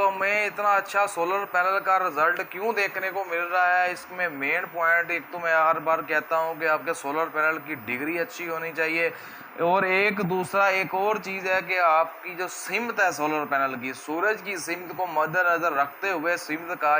हमें इतना अच्छा सोलर पैनल का रिज़ल्ट क्यों देखने को मिल रहा है, इसमें मेन पॉइंट एक तो मैं हर बार कहता हूं कि आपके सोलर पैनल की डिग्री अच्छी होनी चाहिए, और एक और चीज़ है कि आपकी जो सिमत है सोलर पैनल की, सूरज की सिमत को मद्देनज़र रखते हुए सिमत का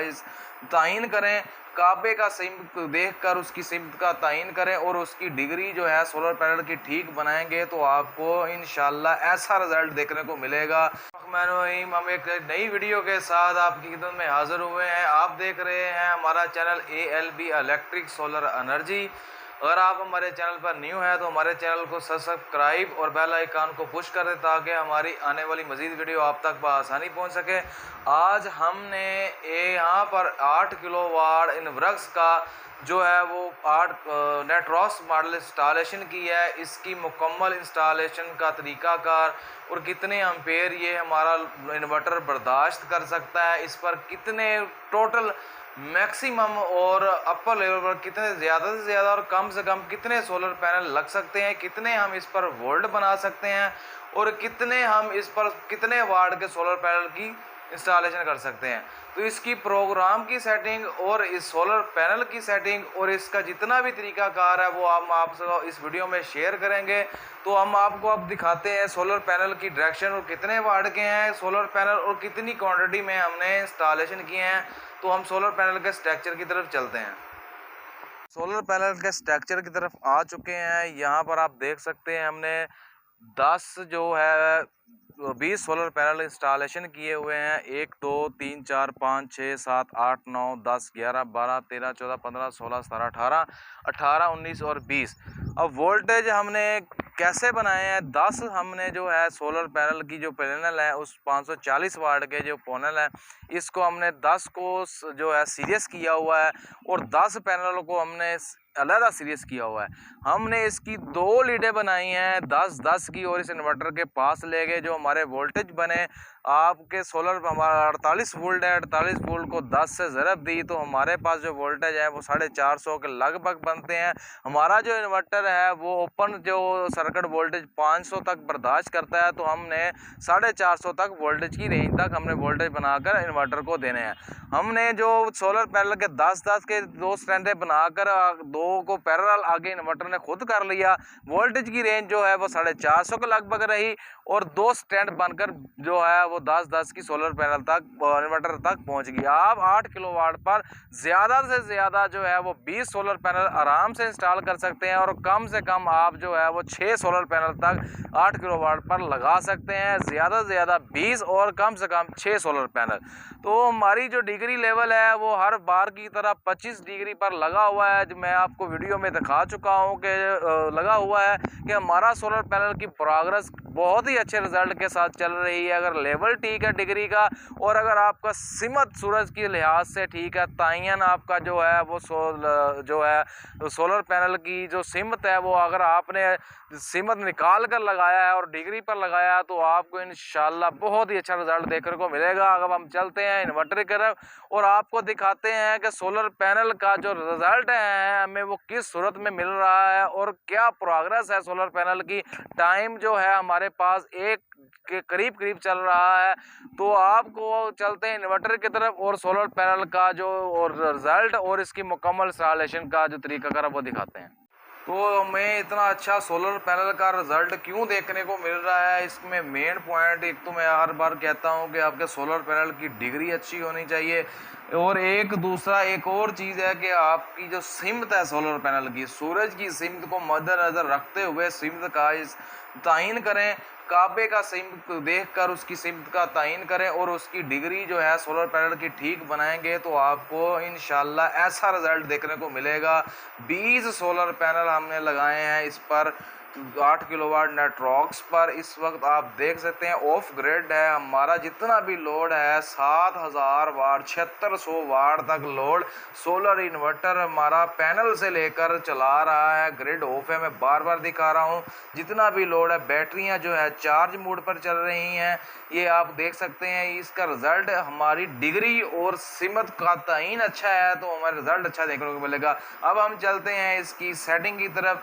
तयन करें। काबे का सिमत देख कर उसकी सिमत का तयन करें और उसकी डिग्री जो है सोलर पैनल की ठीक बनाएंगे तो आपको इंशाल्लाह ऐसा रिज़ल्ट देखने को मिलेगा। हम एक नई वीडियो के साथ आपकी खिदमत में हाजिर हुए हैं। आप देख रहे हैं हमारा channel ALB electric solar energy. अगर आप हमारे चैनल पर न्यू हैं तो हमारे चैनल को सब्सक्राइब और बेल आइकन को पुश कर दें ताकि हमारी आने वाली मज़ीद वीडियो आप तक बआसानी पहुंच सके। आज हमने यहाँ पर 8 किलोवाट इनवर्क्स का जो है वो 8 नेट्रॉस मॉडल इंस्टॉलेशन की है। इसकी मुकम्मल इंस्टॉलेशन का तरीक़ाकार और कितने एम्पेयर ये हमारा इन्वर्टर बर्दाश्त कर सकता है, इस पर कितने टोटल मैक्सिमम और अपर लेवल पर कितने ज़्यादा से ज़्यादा और कम से कम कितने सोलर पैनल लग सकते हैं, कितने हम इस पर वोल्ट बना सकते हैं और कितने हम इस पर कितने वाट के सोलर पैनल की इंस्टॉलेशन कर सकते हैं। तो इसकी प्रोग्राम की सेटिंग और इस सोलर पैनल की सेटिंग और इसका जितना भी तरीक़ाकार है वो हम आपसे इस वीडियो में शेयर करेंगे। तो हम आपको अब दिखाते हैं सोलर पैनल की डायरेक्शन और कितने वाट के हैं सोलर पैनल और कितनी क्वांटिटी में हमने इंस्टॉलेशन किए हैं। तो हम सोलर पैनल के स्ट्रक्चर की तरफ चलते हैं। सोलर पैनल के स्ट्रक्चर की तरफ आ चुके हैं। यहाँ पर आप देख सकते हैं हमने 10 जो है 20 सोलर पैनल इंस्टॉलेशन किए हुए हैं। 1 2 3 4 5 6 7 8 9 10 11 12 13 14 15 16 17 18 19 और 20। अब वोल्टेज हमने कैसे बनाए हैं, 10 हमने जो है सोलर पैनल की जो पैनल है उस 540 वाट के जो पैनल है इसको हमने 10 को जो है सीरीज किया हुआ है और 10 पैनल को हमने अलहदा सीरीज किया हुआ है। हमने इसकी 2 लीडें बनाई हैं 10-10 की और इस इन्वर्टर के पास ले गए जो हमारे वोल्टेज बने। आपके सोलर हमारा 48 वोल्ट है, 48 वोल्ट को 10 से ज़रब दी तो हमारे पास जो वोल्टेज है वो 450 के लगभग बनते हैं। हमारा जो इन्वर्टर है वो ओपन जो सर्किट वोल्टेज 500 तक बर्दाश्त करता है, तो हमने 450 तक वोल्टेज की रेंज तक हमने वोल्टेज बनाकर इन्वर्टर को देने हैं। हमने जो सोलर पैनल के 10-10 के 2 स्टैंडे बनाकर 2 को पैरेलल आगे इन्वर्टर ने खुद कर लिया। वोल्टेज की रेंज जो है वो 450 के लगभग रही और 2 स्टैंड बनकर जो है वो 10-10 की सोलर पैनल तक इन्वर्टर तक पहुंच गई। आप 8 किलोवाट पर ज़्यादा से ज़्यादा जो है वो 20 सोलर पैनल आराम से इंस्टॉल कर सकते हैं और कम से कम आप जो है वो 6 सोलर पैनल तक 8 किलोवाट पर लगा सकते हैं। ज़्यादा से ज़्यादा 20 और कम से कम 6 सोलर पैनल। तो हमारी जो डिग्री लेवल है वो हर बार की तरह 25 डिग्री पर लगा हुआ है। जो मैं आपको वीडियो में दिखा चुका हूँ कि लगा हुआ है कि हमारा सोलर पैनल की प्रोग्रेस बहुत ही अच्छे रिजल्ट के साथ चल रही है। अगर लेवल ठीक है डिग्री का और अगर आपका सिमत सूरज के लिहाज से ठीक है, तयन आपका जो है वो सोलर पैनल की जो सिमत है वो अगर आपने सिमत निकाल कर लगाया है और डिग्री पर लगाया तो आपको इंशाल्लाह बहुत ही अच्छा रिजल्ट देखने को मिलेगा। अब हम चलते हैं इन्वर्टर की तरफ और आपको दिखाते हैं कि सोलर पैनल का जो रिजल्ट है हमें वो किस सूरत में मिल रहा है और क्या प्रोग्रेस है सोलर पैनल की। टाइम जो है हमारे पास 1 के करीब चल रहा है। तो आपको चलते हैं इन्वर्टर की तरफ और सोलर पैनल का जो और रिजल्ट और इसकी मुकम्मल इंस्टॉलेशन का जो तरीका वो दिखाते हैं। तो हमें इतना अच्छा सोलर पैनल का रिज़ल्ट क्यों देखने को मिल रहा है, इसमें मेन पॉइंट एक तो मैं हर बार कहता हूं कि आपके सोलर पैनल की डिग्री अच्छी होनी चाहिए, और एक और चीज़ है कि आपकी जो सिमत है सोलर पैनल की, सूरज की सिमत को मद्देनज़र रखते हुए सिमत का तयन करें। काबे का सिमत देख कर उसकी सिमत का तयन करें और उसकी डिग्री जो है सोलर पैनल की ठीक बनाएंगे तो आपको इंशाल्लाह ऐसा रिज़ल्ट देखने को मिलेगा। 20 सोलर पैनल हमने लगाए हैं इस पर 8 किलोवाट नेट्रॉक्स पर। इस वक्त आप देख सकते हैं ऑफ ग्रिड है, हमारा जितना भी लोड है 7000 वाट 7600 वाट तक लोड सोलर इन्वर्टर हमारा पैनल से लेकर चला रहा है। ग्रिड ऑफ है, मैं बार बार दिखा रहा हूँ। जितना भी लोड है बैटरियाँ जो है चार्ज मोड पर चल रही हैं, ये आप देख सकते हैं। इसका रिज़ल्ट हमारी डिग्री और सिमत का तयन अच्छा है तो हमारा रिज़ल्ट अच्छा देखने को मिलेगा। अब हम चलते हैं इसकी सेटिंग की तरफ।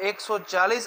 140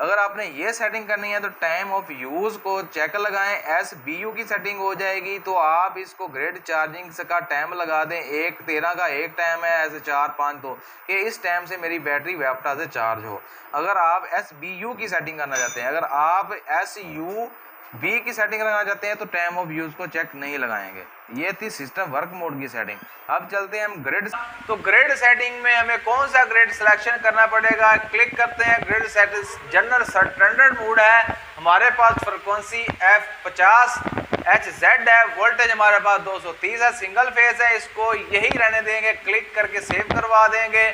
अगर आपने ये सेटिंग करनी है तो टाइम ऑफ यूज़ को चेक लगाएं, SBU की सेटिंग हो जाएगी। तो आप इसको ग्रिड चार्जिंग का टाइम लगा दें, 1:13 का एक टाइम है, ऐसे 4-5-2 कि इस टाइम से मेरी बैटरी वेप्टा से चार्ज हो। अगर आप SBU की सेटिंग करना चाहते हैं, अगर आप SUB की सेटिंग लगाना चाहते हैं तो टाइम ऑफ यूज़ को चेक नहीं लगाएंगे। ये थी सिस्टम वर्क मोड की सेटिंग। अब चलते हैं हम ग्रिड। तो ग्रिड सेटिंग में हमें कौन सा ग्रिड सिलेक्शन करना पड़ेगा, क्लिक करते हैं grid settings, general standard mode है, हमारे पास फ्रिक्वेंसी F50 HZ है, वोल्टेज हमारे पास 230 है, सिंगल फेस है, इसको यही रहने देंगे, क्लिक करके सेव करवा देंगे।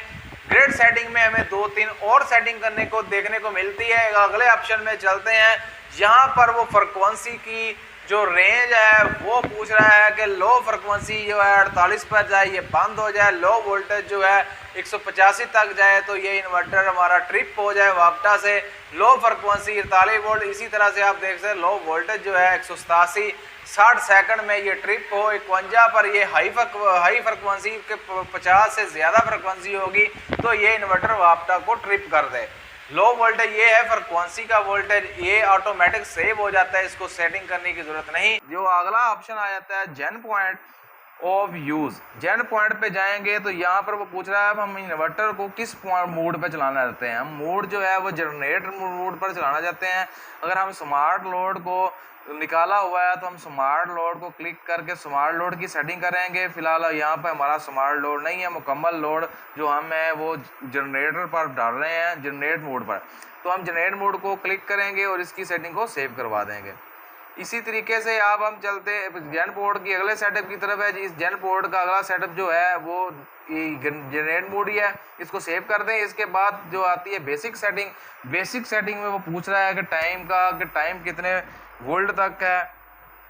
ग्रिड सेटिंग में हमें 2-3 और सेटिंग करने को देखने को मिलती है। अगले ऑप्शन में चलते हैं, यहाँ पर वो फ्रिक्वेंसी की जो रेंज है वो पूछ रहा है कि लो फ्रिक्वेंसी जो है 48 पर जाए, ये बंद हो जाए, लो वोल्टेज जो है 185 तक जाए तो ये इन्वर्टर हमारा ट्रिप हो जाए वापटा से, लो फ्रिक्वेंसी 48 वोल्ट। इसी तरह से आप देख सकते हैं लो वोल्टेज जो है 187 60 सेकंड में ये ट्रिप हो, 51 पर ये हाई फ्रिक्वेंसी के 50 से ज़्यादा फ्रिक्वेंसी होगी तो ये इन्वर्टर वापटा को ट्रिप कर दे। लो वोल्टेज ये है, फ्रिक्वेंसी का वोल्टेज ये ऑटोमेटिक सेव हो जाता है, इसको सेटिंग करने की जरूरत नहीं। जो अगला ऑप्शन आ जाता है जेन पॉइंट ऑफ यूज़, जेन पॉइंट पे जाएंगे तो यहाँ पर वो पूछ रहा है हम इन्वर्टर को किस मोड पे चलाना चाहते हैं। हम मोड जो है वो जनरेटर मोड पर चलाना चाहते हैं। अगर हम स्मार्ट लोड को निकाला हुआ है तो हम स्मार्ट लोड को क्लिक करके स्मार्ट लोड की सेटिंग करेंगे। फिलहाल यहाँ पर हमारा स्मार्ट लोड नहीं है, मुकम्मल लोड जो हम है वो जनरेटर पर डाल रहे हैं, जनरेट मोड पर। तो हम जनरेट मोड को क्लिक करेंगे और इसकी सेटिंग को सेव करवा देंगे। इसी तरीके से आप हम चलते जेन पोर्ट की अगले सेटअप की तरफ है। इस जेन पोर्ट का अगला सेटअप जो है वो जनरेट मोड ही है, इसको सेव कर दें। इसके बाद जो आती है बेसिक सेटिंग, बेसिक सेटिंग में वो पूछ रहा है कि टाइम कितने वोल्ट तक है,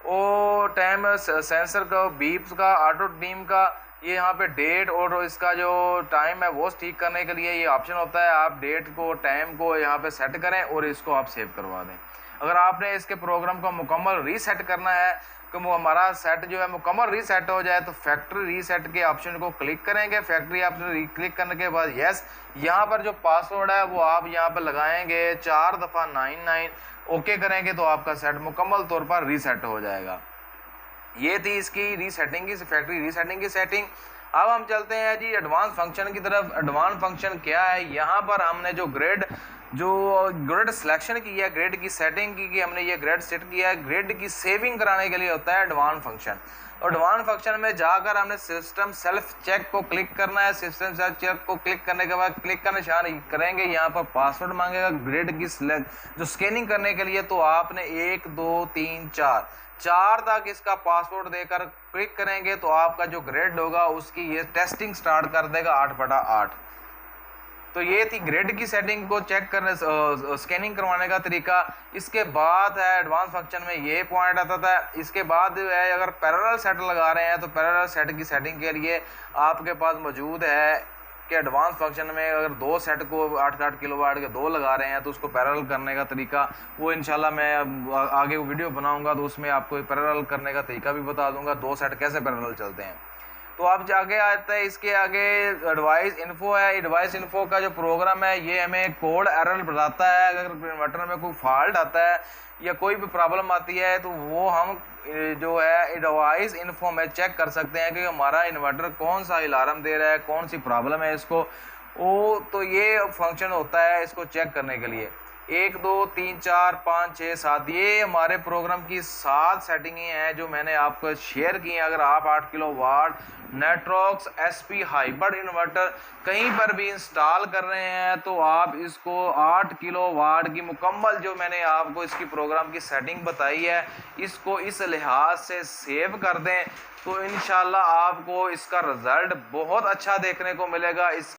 और टाइम सेंसर का, बीप्स का, ऑटो डीम का, ये यहाँ पे डेट और इसका जो टाइम है वो ठीक करने के लिए ये ऑप्शन होता है। आप डेट को टाइम को यहाँ पे सेट करें और इसको आप सेव करवा दें। अगर आपने इसके प्रोग्राम को मुकम्मल रीसेट करना है कि वो हमारा सेट जो है मुकम्मल रीसेट हो जाए तो फैक्ट्री रीसेट के ऑप्शन को क्लिक करेंगे। फैक्ट्री ऑप्शन क्लिक करने के बाद यस, यहाँ पर जो पासवर्ड है वो आप यहाँ पर लगाएंगे 4 दफ़ा 99, ओके करेंगे तो आपका सेट मुकम्मल तौर पर रीसेट हो जाएगा। ये थी इसकी रीसेटिंग की, फैक्ट्री रीसेटिंग की सेटिंग। अब हम चलते हैं जी एडवांस फंक्शन की तरफ। एडवांस फंक्शन क्या है, यहाँ पर हमने जो ग्रिड सिलेक्शन की है, ग्रिड की सेटिंग की कि हमने ये ग्रिड सेट किया है, ग्रिड की सेविंग कराने के लिए होता है एडवांस फंक्शन। एडवांस फंक्शन में जाकर हमने सिस्टम सेल्फ चेक को क्लिक करना है। सिस्टम सेल्फ चेक को क्लिक करने के बाद क्लिक का निशान करेंगे, यहाँ पर पासवर्ड मांगेगा ग्रिड की जो स्कैनिंग करने के लिए। तो आपने 1 2 3 4 तक इसका पासवर्ड देकर क्लिक करेंगे तो आपका जो ग्रिड होगा उसकी ये टेस्टिंग स्टार्ट कर देगा 8/8। तो ये थी ग्रिड की सेटिंग को चेक करने स्कैनिंग करवाने का तरीका। इसके बाद है एडवांस फंक्शन में ये पॉइंट आता था। इसके बाद है अगर पैरेलल सेट लगा रहे हैं तो पैरेलल सेट की सेटिंग के लिए आपके पास मौजूद है कि एडवांस फंक्शन में अगर 2 सेट को 8 किलोवाट के 2 लगा रहे हैं तो उसको पैरेलल करने का तरीका वो इंशाल्लाह मैं आगे वीडियो बनाऊंगा तो उसमें आपको पैरेलल करने का तरीका भी बता दूंगा, 2 सेट कैसे पैरेलल चलते हैं। तो अब आगे आता है, इसके आगे एडवाइस इन्फो है। एडवाइस इन्फो का जो प्रोग्राम है ये हमें कोड एरर बताता है। अगर इन्वर्टर में कोई फॉल्ट आता है या कोई भी प्रॉब्लम आती है तो वो हम जो है एडवाइस इन्फो में चेक कर सकते हैं कि हमारा इन्वर्टर कौन सा अलार्म दे रहा है, कौन सी प्रॉब्लम है इसको। तो ये फंक्शन होता है इसको चेक करने के लिए। 1 2 3 4 5 6 7 ये हमारे प्रोग्राम की 7 सेटिंगें हैं जो मैंने आपको शेयर की हैं। अगर आप 8 किलोवाट नेट्रॉक्स SP हाइब्रिड इन्वर्टर कहीं पर भी इंस्टॉल कर रहे हैं तो आप इसको 8 किलोवाट की मुकम्मल जो मैंने आपको इसकी प्रोग्राम की सेटिंग बताई है इसको इस लिहाज से सेव कर दें तो इंशाल्लाह आपको इसका रिज़ल्ट बहुत अच्छा देखने को मिलेगा। इस